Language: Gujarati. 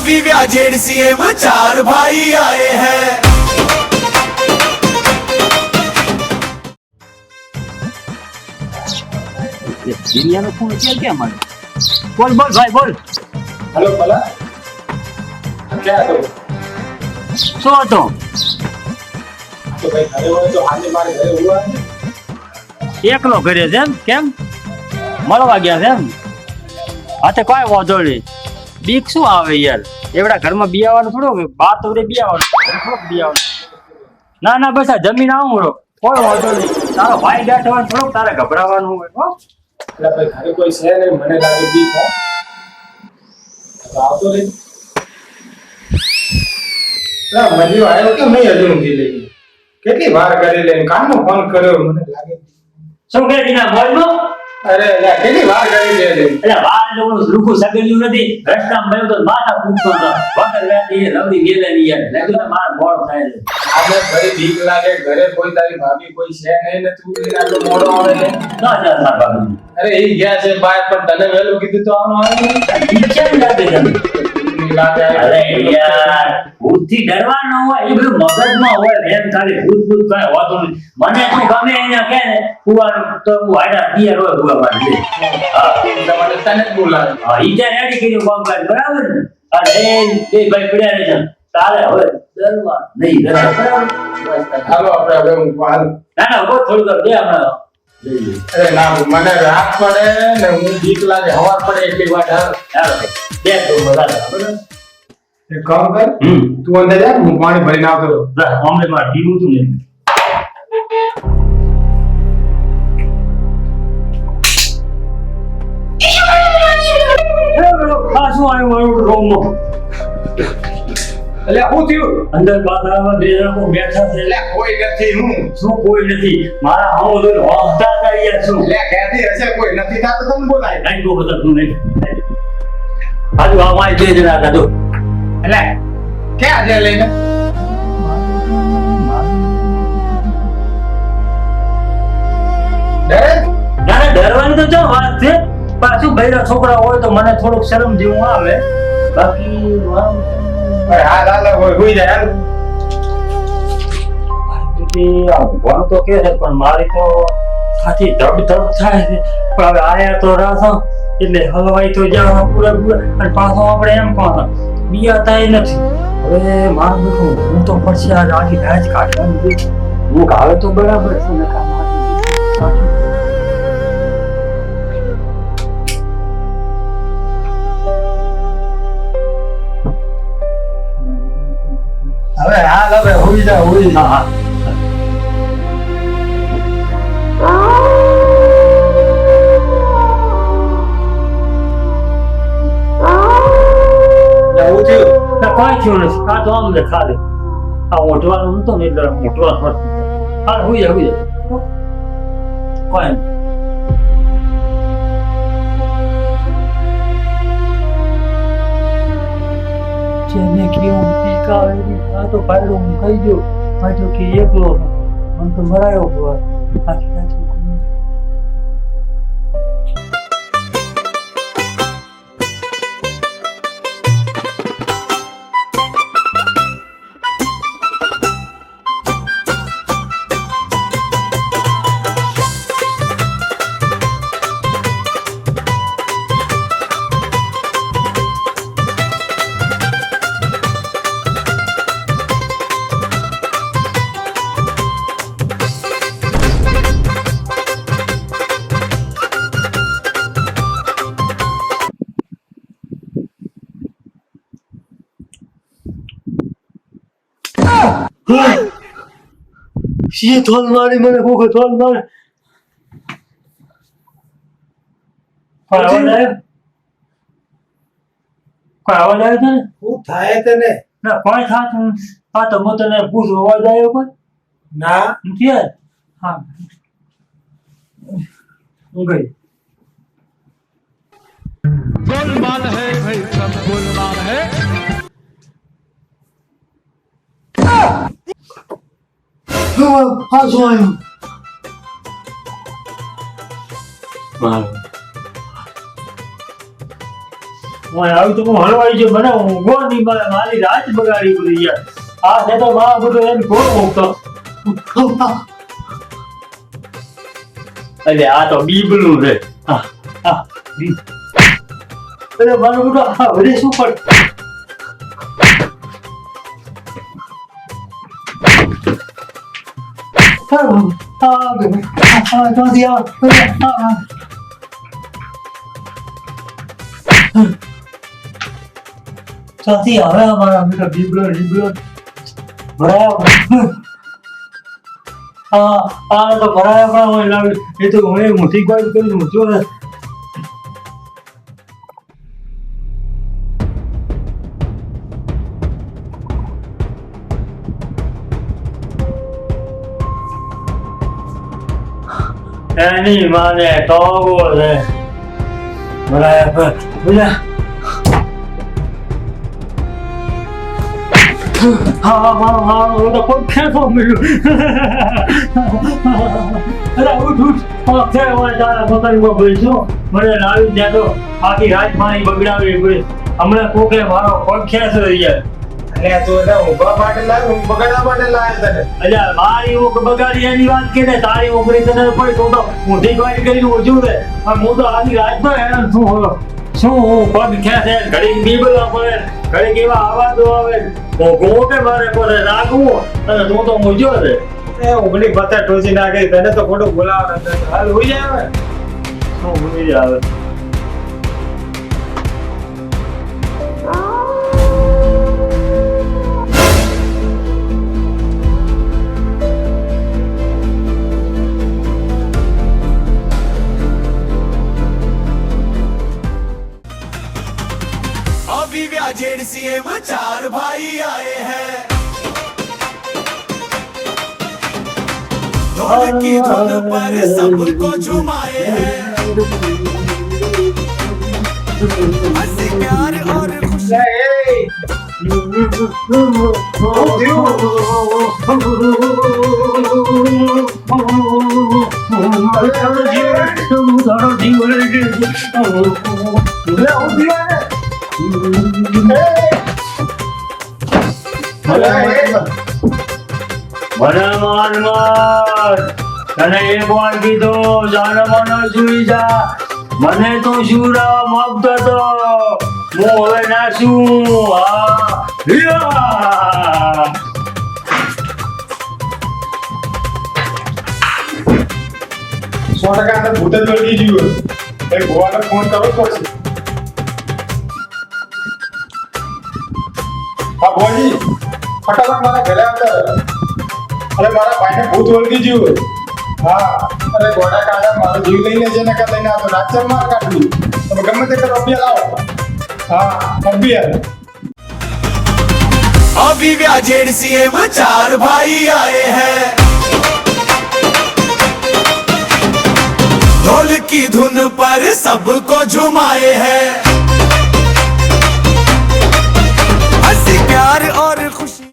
रवि व्याजेड सीएम 4 भाई आए हैं। દુનિયાનો ફોન ક્યાં ક્યાં મળે? બોલ બોલ ભાઈ બોલ. हेलो भला क्या तो શું હતો? तो भाई घरे हो तो आज मारे घरे हुआ है એકલો ઘરે છે એમ? કેમ મળવા ગયા છે એમ? હા તો કોઈ વાંધો નહીં. બીક શું આવે યાર, એવડા ઘરમાં બિયાવાનું થોડું, બાર તો બિયાવાનું થોડુંક બિયાવાનું. ના ના બસ આ જમીન આવું રો, કોઈ વાંધો નહીં. તારો ભાઈ બેઠવાનું થોડુંક તારે ગભરાવાનું હોય હો. એટલે ભાઈ ઘરે કોઈ છે નહીં મને લાગે બીક હો તો આવતો રહી ના મજ્યો આવ્યો કે નહીં હજુ ઊંઘી લઈ કેટલી વાર કરી લઈને કામનો ફોન કર્યો મને લાગે શું કે દીના બોલમાં? અરે યાર કેટલી વાર કરી લે એટલે વાર લોકોનું રૂખું સગલ્યું નથી, રસ્તામાં મળ્યું તો માથા કૂદતો હતો વગર વેતી રવડી ગયેલી યાર લાગ્યું ને માર મોડ થાય છે. આપણે ભાઈ બીક લાગે ઘરે કોઈ તારી ભાભી કોઈ છે નહીં ને તું એના તો મોડો આવે છે ના જા માર બાબુ અરે એ ગયા છે બહાર પણ તને વહેલું કીધું તો આવવાનું આવે કેમ લાગે તમને? લાગે અરે યાર ભૂતથી ડરવા ન હોય, એ બધું મગજમાં હોય. એમ ખાલી ભૂત ભૂત કઈ હોતું નહીં. મને તો ગમે અહીંયા કે ને કુવાનું તો હું હાડા તૈયાર હોય કુવા માટે. તમારે તને જ બોલાવે હા ઈ ત્યાં રેડી કર્યું કામ કાજ બરાબર ને. અને એ બે ભાઈ પડ્યા રહે છે તારે હવે ડરવા નહીં ડરવા બરાબર. હાલો આપણે હવે હું હાલ ના ના બહુ થોડું કર દે હમણાં. અરે ના મને રાત પડે ને હું બીક લાગે હવાર પડે એટલી વાર ચાલો બે તો બધા બરાબર. એક કામ કર તું અંદર જા હું પાણી ભરીને આવતો રહું અમને માં પીવું તું ને. આ શું આવ્યું મારું રૂમમાં? એટલે શું થયું અંદર બાથરૂમમાં બે જણા બેઠા છે. એટલે કોઈ નથી હું શું કોઈ નથી? મારા હામો તો હોતા હતા યાર. શું એટલે ક્યાંથી હશે કોઈ નથી થાતો તમને બોલાય કઈ કો બધા તું નહીં. આજુ આમાં બે જણા હતા તો એટલે ક્યાં છે લઈને ડરે ના ના ડરવાની તો ચો વાત છે. પાછું બૈરા છોકરા હોય તો મને થોડુંક શરમ જેવું આવે. બાકી અરે હાલ હાલ હોઈ જાય હાલ ભણ તો કે છે પણ મારી તો ખાથી ધબ ધબ થાય છે. પણ હવે આયા તો રાસો એટલે હલવાઈ તો જાવ પૂરેપૂરા. અને પાછો આપણે એમ પણ બિયાતા નથી. હવે મારું દુખું હું તો પછી આજ આખી રાત કાઢવાનું દુખ. હું આવે તો બરાબર છે ને કામ હવે હાલ હવે હોઈ જા હોઈ જા હા હું થયું કઈ થયું નથી. આ તો આમ ખાલી આ ઓઢવાનું નતો ને એટલે ઓઢવા પડતું. હા હોઈ જાય કોઈ નહીં. જેને કેવું પીક આવેલી આ તો પાડો હું કહી દઉં પાછો કે એકલો મને તો મરાયો હોય આખી રાત ये थोल मारी मैंने को थोल मारे કોઈ અવાજ આવ્યો છે ને શું થાય તને ના કોઈ થાતું આ તો હું તને પૂછું અવાજ આવ્યો કોઈ ના નથી યાર હા હું ગઈ गोलमाल है भाई सब गोलमाल है। હા શું આવ્યું મારું હું આવી તો હું હલવાઈ ગયો મને ઊંઘો નહીં મળે મારી રાત બગાડી પડી યાર આ છે તો માં બધું એમ કોણ મૂકતો અરે આ તો બીબલું છે હા હા અરે મારું બધું હા વડે શું કર સાથી હવે અમારા બેટા બીબલો ભરાયા આ તો ભરાયા પણ હોય લાગે એ તો હું મોટી ગાડી કરી ઊંચો ને એની માને ટોગો છે ભરાયા પણ બોલ્યા હા ઓલો કોઈ ખેતો મળ્યું અરે ઉઠ તારા મકાનમાં બેસો મને લાવી ત્યાં તો આખી રાત પાણી બગડાવી પડી હમણાં કોકે મારો પગ ખેંચો યાર અલ્યા તું એટલે ઊંઘવા માટે લાવ ઊંઘ બગાડવા માટે લાવ્યા તને અલ્યા મારી ઊંઘ બગાડી એની વાત કે ને તારી ઊંઘની તને પડી તો ઊંધી ગાડી કરીને ઓછું છે હું તો આખી રાત તો હેરાન છું શું હું પગ ખેંચે ઘડી બીબલા પડે ઘડી કેવા આવાજો આવે હું ગોટે મારે પડે રાખવું અને તું તો મૂજો છે એ ઊંઘની પત્તા ટોચી નાખી તને તો ખોટું બોલાવે હાલ હોઈ જાય શું મૂજી આવે अभी व्याजेड सीएम 4 भाई आए हैं ढोल की धुन पर सबको झुमाए हैं हंसी प्यार और खुशी મને માર તને એક વાર કીધો જાને મને સુઈ જા મને તો સુરા મગતો તો હું હવે નાસું હા 100% અંદર ભૂત જ વળગી ગયું એ ગોવાને ફોન કરવો પડશે હા ભોજી ફટાફટ મારા ઘરે આવતા અરે મારા ભાઈને ભૂત વળગી ગયું હા અરે ગોડા કાઢા મારો જીવ લઈને છે ને કા લઈને આવતો નાચર માર કાઢી તમે ગમે તે કરો અભિયાલ આવો હા અભિયાલ अभी व्याजेड सीएम 4 भाई आए हैं ढोल की धुन पर सबको झुमाए हैं